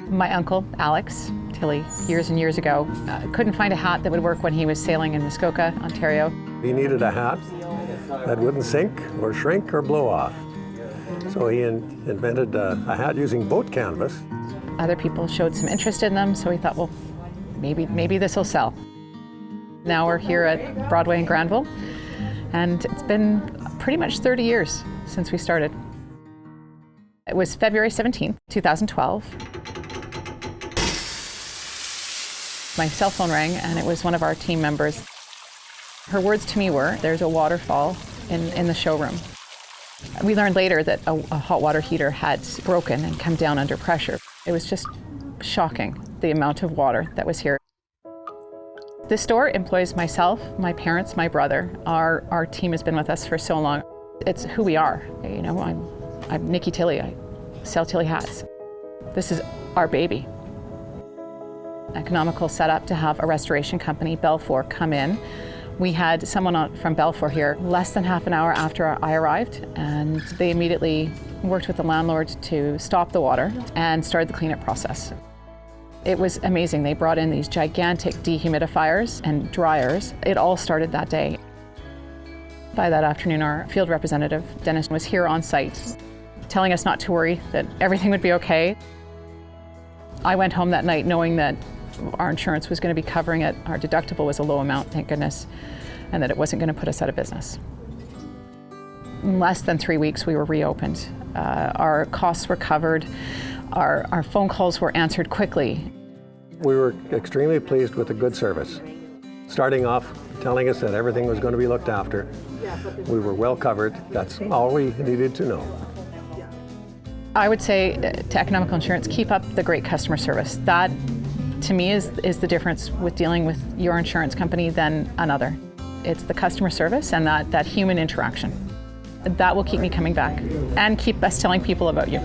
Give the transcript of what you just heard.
My uncle, Alex Tilley, years and years ago, couldn't find a hat that would work when he was sailing in Muskoka, Ontario. He needed a hat that wouldn't sink or shrink or blow off. So he invented a hat using boat canvas. Other people showed some interest in them, so we thought, well, maybe this will sell. Now we're here at Broadway in Granville, and it's been pretty much 30 years since we started. It was February 17th, 2012. My cell phone rang, and it was one of our team members. Her words to me were, "There's a waterfall in the showroom." We learned later that a hot water heater had broken and come down under pressure. It was just shocking, the amount of water that was here. This store employs myself, my parents, my brother. Our team has been with us for so long. It's who we are. You know, I'm Nikki Tilley. I sell Tilley hats. This is our baby. Economical set up to have a restoration company, Belfour, come in. We had someone from Belfour here less than half an hour after I arrived, and they immediately worked with the landlord to stop the water and started the cleanup process. It was amazing. They brought in these gigantic dehumidifiers and dryers. It all started that day. By that afternoon, our field representative, Dennis, was here on site, telling us not to worry, that everything would be okay. I went home that night knowing that our insurance was going to be covering it. Our deductible was a low amount, thank goodness, and that it wasn't going to put us out of business. In less than 3 weeks, we were reopened. Our costs were covered. Our phone calls were answered quickly. We were extremely pleased with the good service. Starting off, telling us that everything was going to be looked after. We were well covered. That's all we needed to know. I would say to Economical Insurance, keep up the great customer service. That, to me, is the difference with dealing with your insurance company than another. It's the customer service and that human interaction. That will keep me coming back and keep us telling people about you.